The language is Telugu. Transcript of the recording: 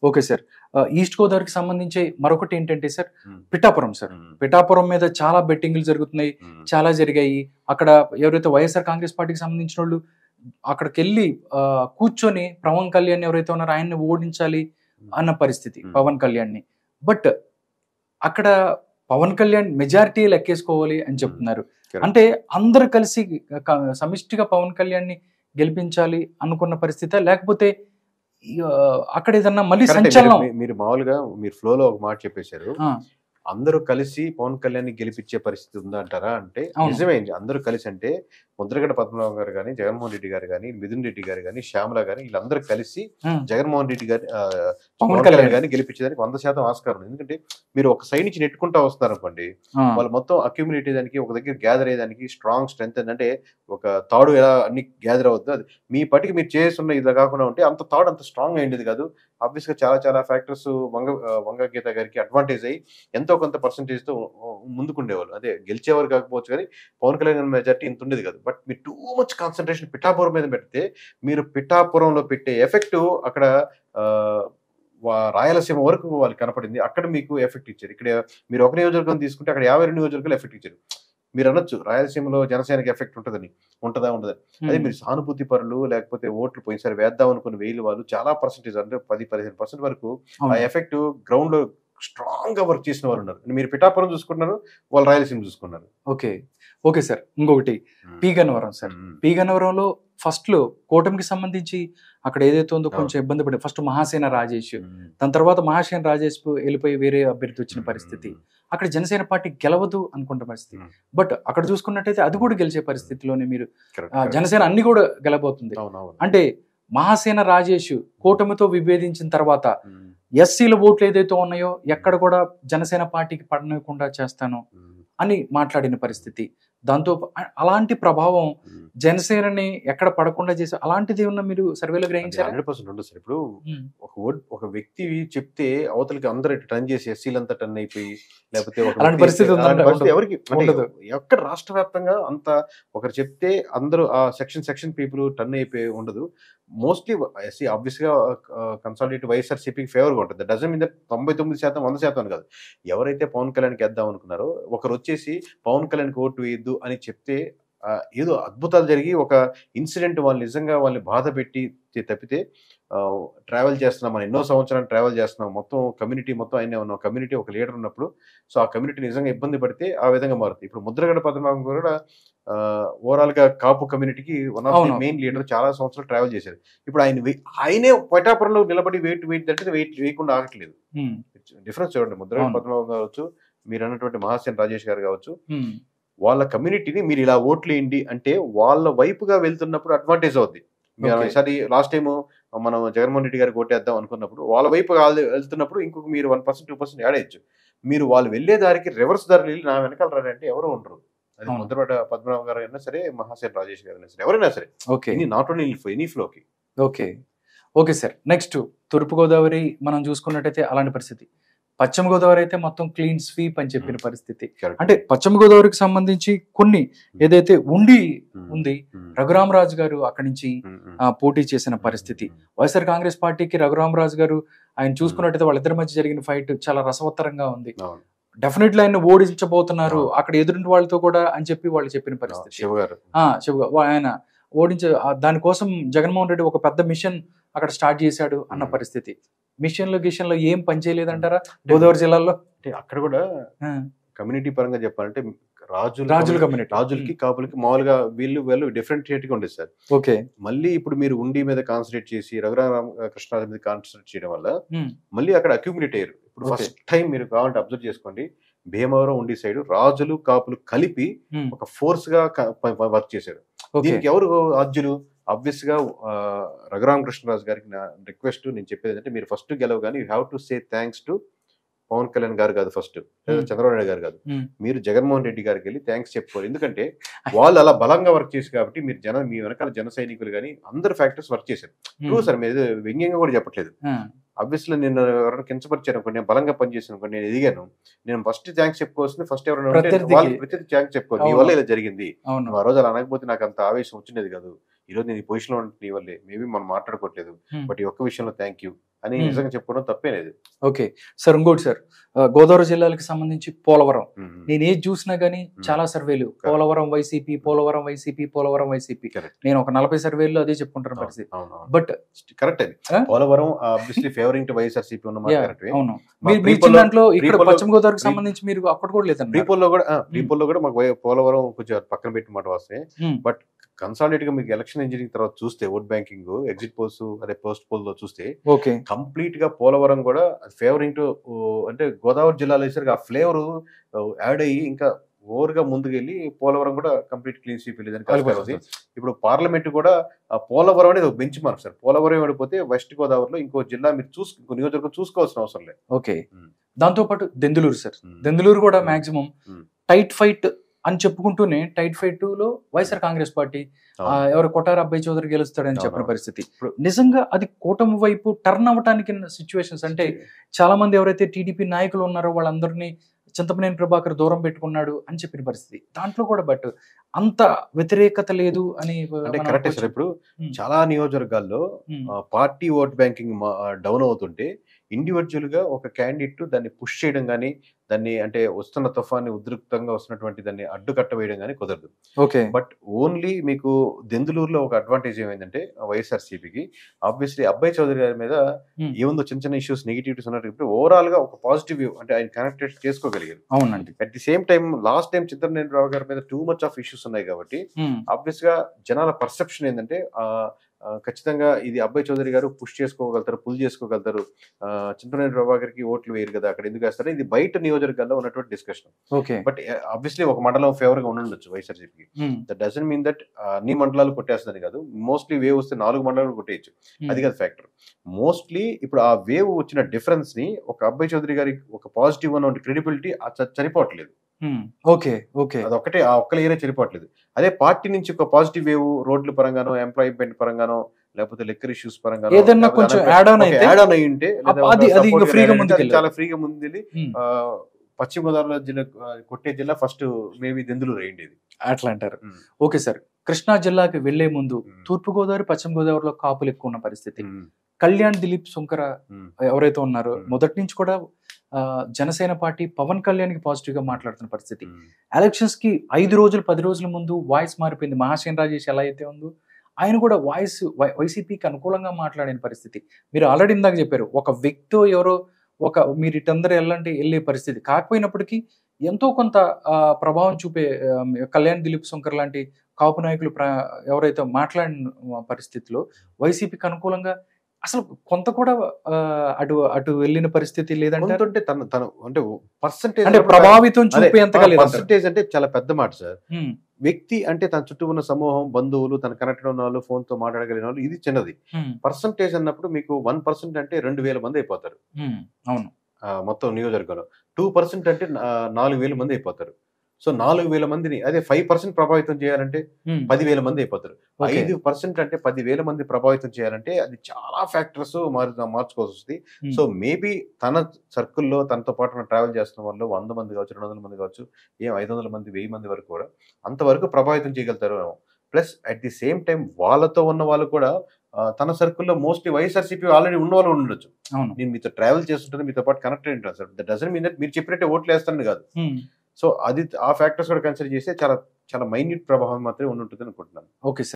Okay sir. ఈస్ట్ గోదావరికి సంబంధించి మరొకటి ఏంటంటే సార్, హ్మ్. పిఠాపురం సార్. హ్మ్. పిఠాపురం మీద చాలా బెట్టింగ్‌లు జరుగుతున్నాయి. హ్మ్. చాలా జరిగాయి. అక్కడ ఎవరైతే వైఎస్ఆర్ కాంగ్రెస్ పార్టీకి సంబంధించినోళ్ళు అక్కడికెళ్ళి కూర్చొని పవన్ కళ్యాణ్ ఎవరైతే ఉన్నారో ఆయన్ని ఓడించాలి అన్న పరిస్థితి హ్మ్. పవన్ కళ్యాణ్‌ని. బట్ అక్కడ పవన్ కళ్యాణ్ మెజారిటీ లెక్కేసుకోవాలి అని చెప్తున్నారు. Correct. అంటే అందరూ కలిసి సమిష్టిగా పవన్ కళ్యాణ్‌ని గెలిపించాలి అనుకున్న పరిస్థితా? లేకపోతే అక్కడ ఏదన్నా మళ్ళీ కరెక్టే. సంచలనం మీరు మామూలుగా మీరు ఫ్లోలో ఒక మాట చెప్పేశారు. ఆ! అందరూ కలిసి పవన్ కళ్యాణ్‌ని గెలిపించే పరిస్థితి ఉందంటారా? అంటే అవును. నిజమే. అందరూ కలిసి అంటే ముద్రగడ పద్మనాభం గారు గాని, జగన్మోహన్ రెడ్డి గారు గాని, మిథున్ రెడ్డి గారు గాని, శ్యామల గాని వీళ్ళందరూ కలిసి హ్మ్. జగన్మోహన్ రెడ్డి గారి పవన్ పవన్ కళ్యాణ్ కళ్యాణ్ గారిని గెలిపించేదానికి 100% ఆస్కారం ఉంది. ఎందుకంటే మీరు ఒక సైడ్ నుంచి నెట్టుకుంటా వస్తున్నారనుకోండి, ఆ! వాళ్ళు మొత్తం అక్యుములేట్ అయ్యేదానికి ఒక దగ్గర గ్యాదర్ అయ్యేదానికి స్ట్రెంత్ అంటే ఒక తాడు ఎలా అన్ని గ్యాదర్ అవుద్దో అది మీ పాటికి మీరు చేస్తున్న ఇలా కాకుండా ఉంటే అంత తాడు అంత స్ట్రాంగ్ అయ్యేది కాదు. ఆబ్వియస్‌గా చాలా ఫ్యాక్టర్స్ వంగ గీత గారికి అడ్వాంటేజ్ అయ్యి ఎంతో కొంత పర్సెంటేజ్‌తో ముందుకుండేవాళ్ళు. అదే గెలిచేవారు కాకపోవచ్చు కానీ పవన్ కళ్యాణ్ గారి మెజారిటీ ఇంత ఉండేది కాదు. బట్ మీరు టూ మచ్ కాన్సంట్రేషన్ పిఠాపురం మీద పెడితే మీరు పిఠాపురంలో పెట్టే ఎఫెక్ట్ అక్కడ ఆహ్, రాయలసీమ వరకు వాళ్ళకి కనపడింది. అక్కడ మీకు ఎఫెక్ట్ ఇచ్చారు. ఇక్కడ మీరు ఒక నియోజకవర్గం తీసుకుంటే అక్కడ 52 నియోజకవర్గాలు ఎఫెక్ట్ ఇచ్చారు. మీరు అనొచ్చు రాయలసీమలో జనసేనకి ఎఫెక్ట్ ఉంటదని. ఉంటదా? ఉండదా? అదే మీరు సానుభూతి పరులు లేకపోతే ఓట్లు పోయినసారి వేద్దాం అనుకున్న వాళ్ళు చాలా పర్సెంటేజ్ అంటే 10-15% వరకు ఆ అవును. ఎఫెక్ట్ గ్రౌండ్‌లో స్ట్రాంగ్‌గా వర్క్ చేసిన వాళ్ళున్నారు. మీరు పిఠాపురం చూసుకుంటున్నారు. వాళ్ళు రాయలసీమ చూసుకున్నారు. ఓకే. Okay sir. ఇంకొకటి పి. గన్నవరం సార్. పి. గన్నవరంలో ఫస్ట్‌లో కూటమికి సంబంధించి అక్కడ ఏదైతే ఉందో కొంచెం ఇబ్బంది పడి ఫస్ట్ మహాసేన రాజేష్. దాని తర్వాత మహాసేన రాజేష్ ఎళ్ళిపోయి వేరే అభ్యర్థి వచ్చిన పరిస్థితి. అక్కడ జనసేన పార్టీ గెలవదు అనుకున్న పరిస్థితి. బట్ అక్కడ చూసుకున్నట్టయితే అది కూడా గెలిచే పరిస్థితిలోనే మీరు జనసేన అన్ని కూడా గెలవబోతుంది. అంటే మహాసేన రాజేష్ కూటమితో విభేదించిన తర్వాత ఎస్సీల ఓట్లు ఏదైతే ఉన్నాయో ఎక్కడ కూడా జనసేన పార్టీకి పడనివ్వకుండా చేస్తాను అని మాట్లాడిన పరిస్థితి. దాంతో అలాంటి ప్రభావం జనసేనని ఎక్కడ పడకుండా చేసి అలాంటిది ఏమన్నా మీరు సర్వేలో గ్రహించారా? 100% ఉండదు సార్. ఇప్పుడు ఒక వ్యక్తి చెప్తే అవతలకి అందరూ టర్న్ చేసి ఎస్సీలంతా టర్న్ అయిపోయి లేకపోతే అలాంటి పరిస్థితి ఎవరికి ఉండదు. ఎక్కడ రాష్ట్ర వ్యాప్తంగా అంత ఒకరు చెప్తే అందరూ ఆ సెక్షన్ పీపుల్ టర్న్ అయిపోయి ఉండదు. మోస్ట్లీ ఎస్సీ ఆబ్వియస్‌గా కన్సాలిడేట్ వైఎస్ఆర్‌సీపీకి ఫేవర్‌గా ఉంటుంది. డజన్ మీద 99% 100% కాదు. ఎవరైతే పవన్ కళ్యాణ్‌కి ఏద్దాం అనుకున్నారో ఒకరొచ్చేసి పవన్ కళ్యాణ్‌కి ఓటు వేయొద్దు అని చెప్తే ఏదో అద్భుతాలు జరిగి ఒక ఇన్సిడెంట్ వాళ్ళు నిజంగా వాళ్ళని బాధపెట్టి తప్పితే ట్రావెల్ చేస్తున్నాం. మనం ఎన్నో సంవత్సరాలు ట్రావెల్ చేస్తున్నాం. మొత్తం కమ్యూనిటీ మొత్తం ఆయనే ఉన్నాం. కమ్యూనిటీ ఒక లీడర్ ఉన్నప్పుడు సో ఆ కమ్యూనిటీ నిజంగా ఇబ్బంది పడితే ఆ విధంగా మారుతుంది. ఇప్పుడు ముద్రగడ పద్మనాభం కూడా ఓవరాల్‌గా కాపు కమ్యూనిటీకి one of the main leader చాలా సంవత్సరాలు ట్రావెల్ చేశారు. ఇప్పుడు ఆయనే పిఠాపురంలో నిలబడి వెయిట్ అంటే వెయిట్ వేయకుండా ఆగట్లేదు. డిఫరెన్స్ చూడండి. ముద్రగడ పద్మనాభం కావచ్చు, మీరు అన్నటువంటి మహాసేన రాజేష్ గారు కావచ్చు. వాళ్ళ కమ్యూనిటీని మీరు ఇలా ఓట్లేయండి అంటే వాళ్ళ వైపుగా వెళ్తున్నప్పుడు అడ్వాంటేజ్ అవుద్ది. ఈసారి లాస్ట్ టైం మనం జగన్మోహన్ రెడ్డి గారికి ఓటేద్దాం అనుకున్నప్పుడు వాళ్ళ వైపు వెళ్తున్నప్పుడు ఇంకొక మీరు 1% 2% యాడ్ అయ్యొచ్చు. మీరు వాళ్ళు వెళ్లే దారికి రివర్స్ దారిలో వెళ్ళి నా వెనకాల రండి ఎవరు ఉండరు. అది ముద్రగడ పద్మనాభం గారు అయినా సరే, మహాసేన రాజేష్ గారు అయినా సరే, ఎవరైనా సరే. నాట్ ఓన్లీ ఎనీ ఫ్లోకి. Okay sir. నెక్స్ట్ తూర్పుగోదావరి మనం చూసుకున్నట్టయితే అలాంటి పరిస్థితి. పశ్చిమ గోదావరి అయితే మొత్తం క్లీన్ స్వీప్ అని చెప్పిన పరిస్థితి. అంటే పశ్చిమ గోదావరికి సంబంధించి కొన్ని ఏదైతే ఉంది రఘురామరాజు గారు అక్కడి నుంచి పోటీ చేసిన పరిస్థితి. వైఎస్ఆర్ కాంగ్రెస్ పార్టీకి రఘురామరాజు గారు ఆయన చూసుకున్నట్టయితే వాళ్ళిద్దరి మధ్య జరిగిన ఫైట్ చాలా రసవత్తరంగా ఉంది. డెఫినెట్లీ ఆయన ఓడించబోతున్నారు అక్కడ ఎదుటి వాళ్ళతో కూడా అని చెప్పి వాళ్ళు చెప్పిన పరిస్థితి. ఆయన దానికోసం జగన్మోహన్ రెడ్డి ఒక పెద్ద మిషన్ అక్కడ స్టార్ట్ చేశాడు అన్న పరిస్థితి. మిషన్లో ఏం పని చేయలేదంటారా గోదావరి జిల్లాలో? అంటే అక్కడ కూడా కమ్యూనిటీ పరంగా చెప్పాలంటే రాజులకి కాపులకి మామూలుగా వీళ్ళు డిఫరెంట్ గా ఉండేది సార్. మళ్ళీ ఇప్పుడు మీరు ఉండి మీద కాన్సన్ట్రేట్ చేసి రఘురామకృష్ణరాజు మీద కాన్సన్ట్రేట్ చేయడం వల్ల మళ్ళీ అక్కడ అక్యూములేట్ అయ్యారు. ఇప్పుడు ఫస్ట్ టైం మీరు కావాలంటే అబ్జర్వ్ చేసుకోండి, భీమవరం ఉండి సైడ్ రాజులు కాపులు కలిపి ఒక ఫోర్స్ గా వర్క్ చేశారు. దీనికి ఎవరు ఆద్యులు? ఆబ్వియస్ గా రఘురామకృష్ణరాజు గారికి నా రిక్వెస్ట్ నేను చెప్పేది ఏంటంటే మీరు ఫస్ట్ గెలవగానే you have to say thanks to Pawan Kalyan garu కాదు, ఫస్ట్ చంద్రబాబు నాయుడు గారు కాదు, మీరు జగన్మోహన్ రెడ్డి గారికి వెళ్ళి థ్యాంక్స్ చెప్పుకోవాలి. ఎందుకంటే వాళ్ళు అలా బలంగా వర్క్ చేసి కాబట్టి మీరు మీ వెనకాల జన సైనికులు కానీ అందరు ఫ్యాక్టర్స్ వర్క్ చేశారు. ట్రూ సార్, మీరు వ్యంగ్యంగా కూడా చెప్పట్లేదు. ఆబ్వియస్లీ నేను ఎవరైనా కించపరిచాను అనుకోండి, నేను బలంగా పనిచేసాను అనుకోండి, నేను ఎదిగాను, నేను ఫస్ట్ థ్యాంక్స్ చెప్పుకోవాల్సింది ఫస్ట్ ఎవరైనా వాళ్ళు ప్రతి థ్యాంక్స్ చెప్పుకోవాలి. నీ వల్ల ఇలా జరిగింది, ఆ రోజు అలా అనకపోతే నాకు అంత ఆవేశం వచ్చినది కాదు, ఈ రోజు నేను ఈ పొజిషన్ లో నీ వల్లే, మేబీ మనం మాట్లాడుకోవట్లేదు, బట్ ఈ ఒక్క విషయంలో థ్యాంక్ యూ అని నిజంగా చెప్పుకోవడం తప్పే లేదు. Okay sir. ఇంకోటి సార్, గోదావరి జిల్లాలకు సంబంధించి పోలవరం, నేను ఏది చూసినా గానీ చాలా సర్వేలు Polavaram YCP, Polavaram YCP, Polavaram YCP. నేను ఒక 40 సర్వేలు అదే చెప్పుకుంటాను పరిస్థితి. బట్ కరెక్ట్ అది Polavaram obviously favouring to YSRCP ఉన్న మాట కరెక్ట్. అవును, దాంట్లో ఇక్కడ పశ్చిమ గోదావరికి సంబంధించి మీరు అక్కడ కూడా లేదండి. ప్రీపోల్లో కూడా మాకు పోలవరం కొంచెం పక్కన పెట్టి మాట వస్తాయి. బట్ కన్సాలిడేట్ గా మీకు ఎలక్షన్ ఇంజనీరింగ్ తర్వాత చూస్తే ఓట్ బ్యాంకింగ్, ఎగ్జిట్ పోల్స్, అదే పోస్ట్ పోల్ లో చూస్తే కంప్లీట్ గా పోలవరం కూడా ఫేవరింగ్ టు, అంటే గోదావరి జిల్లాలో వేసరికి ఆ ఫ్లేవర్ యాడ్ అయ్యి ఇంకా ఓవర్ గా ముందుకెళ్ళి పోలవరం కూడా కంప్లీట్ క్లీన్ స్వీప్ వెళ్ళేదానికి. ఇప్పుడు పార్లమెంట్ కూడా పోలవరం అనేది ఒక బెంచ్ మార్క్ సార్. పోలవరం పడిపోతే వెస్ట్ గోదావరిలో ఇంకో జిల్లా మీరు ఇంకో నియోజకవర్గం చూసుకోవాల్సిన అవసరం లేదు. ఓకే, దాంతో పాటు దెందులూరు సార్. దెందులూరు కూడా మాక్సిమం టైట్ ఫైట్ అని చెప్పుకుంటూనే టైట్ ఫైట్ లో వైఎస్ఆర్ కాంగ్రెస్ పార్టీ ఎవరు కొట్టారు అబ్బాయి చౌదరి గెలుస్తాడని చెప్పిన పరిస్థితి. నిజంగా అది కూటమి వైపు టర్న్ అవ్వటానికి సిచ్యువేషన్స్ అంటే చాలా మంది ఎవరైతే టీడీపీ నాయకులు ఉన్నారో వాళ్ళందరినీ చింతమనేని ప్రభాకర్ దూరం పెట్టుకున్నాడు అని చెప్పిన పరిస్థితి. దాంట్లో కూడా బట్ అంత వ్యతిరేకత లేదు అని అంటే కరెక్టే సార్. ఇప్పుడు చాలా నియోజకవర్గాల్లో పార్టీ ఓట్ బ్యాంకింగ్ డౌన్ అవుతుంటే ఇండివిజువల్ గా ఒక క్యాండిడేట్ దాన్ని పుష్ చేయడం కానీ, దాన్ని అంటే వస్తున్న తుఫాన్ని ఉధృతంగా వస్తున్నటువంటి దాన్ని అడ్డుకట్ట వేయడం కానీ కుదరదు. బట్ ఓన్లీ మీకు దెందులూరులో ఒక అడ్వాంటేజ్ ఏమైందంటే వైఎస్ఆర్సీపీకి ఆబ్వియస్లీ అబ్బాయి చౌదరి గారి మీద ఏముందో చిన్న చిన్న ఇష్యూస్, నెగిటివిటీస్ ఉన్నట్టు ఓవరాల్ గా ఒక పాజిటివ్ వ్యూ అంటే ఆయన కనెక్టెడ్ చేసుకోగలిగారు. అవునండి. At the same time last time Chintamaneni Rao garu మీద టూ మచ్ ఆఫ్ ఇష్యూస్ ఉన్నాయి కాబట్టి ఆబ్వియస్ గా జనాల పర్సెప్షన్ ఏంటంటే ఖచ్చితంగా ఇది అబ్బాయి చౌదరి గారు పుష్ చేసుకోగలుగుతారు, పుల్ చేసుకోగలుగుతారు, చింతమనేని ప్రభాకర్కి ఓట్లు వేయరు కదా అక్కడ ఎందుకు వేస్తారు, ఇది బయట నియోజకవర్గాల్లో ఉన్నటువంటి డిస్కషన్. బట్ ఆబ్వియస్లీ ఒక మండలం ఫేవర్ గా ఉండొచ్చు వైఎస్ఆర్సీపీకి. దట్ డజంట్ మీన్ దట్ అన్ని మండలాలు కొట్టేస్తుందని కాదు. మోస్ట్లీ వేవ్ వస్తే 4 మండలాలు కొట్టేయచ్చు, అది కాదు ఫ్యాక్టర్. మోస్ట్లీ ఇప్పుడు ఆ వేవ్ వచ్చిన డిఫరెన్స్ ని ఒక అబ్బాయి చౌదరి గారి ఒక పాజిటివ్ అన్న క్రెడిబిలిటీ చనిపోవట్లేదు. అదొక్కటే ఆ ఒక్క లేయరే చనిపోవట్లేదు. అదే పార్టీ నుంచి ఒక పాజిటివ్ వేవ్ రోడ్ల పరంగానో, ఎంప్లాయ్మెంట్ పరంగానో, లేకపోతే లెక్కర్ ఇష్యూస్ పరంగానో యాడ్ ఆన్ అయి ఉంటే చాలా ఫ్రీగా ముందు పశ్చిమ గోదావరి జిల్లా కొట్టే జిల్లా ఫస్ట్ మేబీ దెందులూరు అయ్యింది అట్లా అంటారు. ఓకే సార్, కృష్ణా జిల్లాకి వెళ్లే ముందు తూర్పు గోదావరి, పశ్చిమ గోదావరిలో కాపులు ఎక్కువ ఉన్న పరిస్థితి. కళ్యాణ్ దిలీప్ సుంకర ఎవరైతే ఉన్నారో మొదటి నుంచి కూడా జనసేన పార్టీ పవన్ కళ్యాణ్ కి పాజిటివ్ గా మాట్లాడుతున్న పరిస్థితి. ఎలక్షన్స్ కి 5 రోజులు 10 రోజుల ముందు వాయిస్ మారిపోయింది. మహాసేన రాజేష్ ఎలా అయితే ఉందో ఆయన కూడా వాయిస్ వైసీపీకి అనుకూలంగా మాట్లాడిన పరిస్థితి. మీరు ఆల్రెడీ ఇందాక చెప్పారు, ఒక వ్యక్తి ఎవరో మీరు ఇటందరూ వెళ్ళే పరిస్థితి కాకపోయినప్పటికీ ఎంతో కొంత ప్రభావం చూపే కళ్యాణ్ దిలీప్ సుంకర్ లాంటి కాపు నాయకులు ఎవరైతే మాట్లాడిన పరిస్థితిలో వైసీపీకి అనుకూలంగా అసలు కొంత కూడా అటు వెళ్ళిన పరిస్థితి లేదంటే అంటే పర్సెంటేజ్ అంటే ప్రభావితం చూపేంతగా లేదు. పర్సెంటేజ్ అంటే చాలా పెద్ద మాట సార్. వ్యక్తి అంటే తన చుట్టూ ఉన్న సమూహం, బంధువులు, తన కనెక్టెడ్ ఉన్న వాళ్ళు, ఫోన్ తో మాట్లాడగలిగిన వాళ్ళు, ఇది చిన్నది. పర్సెంటేజ్ అన్నప్పుడు మీకు 1% అంటే 2000 మంది అయిపోతారు. అవును, మొత్తం నియోజకవర్గంలో 2% అంటే 4000 మంది అయిపోతారు. సో 4000 మందిని అదే 5% ప్రభావితం చేయాలంటే 10,000 మంది అయిపోతారు. 5% అంటే 10,000 మంది ప్రభావితం చేయాలంటే అది చాలా ఫ్యాక్టర్స్ మార్చుకోవాల్సి వస్తుంది. సో మేబీ తన సర్కిల్లో తనతో పాటు ట్రావెల్ చేస్తున్న వాళ్ళు 100 మంది కావచ్చు, 200 మంది కావచ్చు, 500 మంది, 1000 మంది వరకు కూడా అంతవరకు ప్రభావితం చేయగలుగుతారు. Plus at the same time వాళ్ళతో ఉన్న వాళ్ళు కూడా తన సర్కిల్లో మోస్ట్లీ వైఎస్ఆర్సీపీ ఆల్రెడీ ఉన్న వాళ్ళు ఉండొచ్చు. నేను మీతో ట్రావెల్ చేస్తుంటాను, మీతో పాటు కనెక్టెడ్ ఉంటాను sir. That doesn't mean that మీరు చెప్పినట్టే ఓట్లు వేస్తానని కాదు. సో అది ఆ ఫ్యాక్టర్స్ కూడా కన్సిడర్ చేస్తే చాలా చాలా మైన్యూట్ ప్రభావం మాత్రమే ఉంటుందని అనుకుంటున్నాను. Okay sir.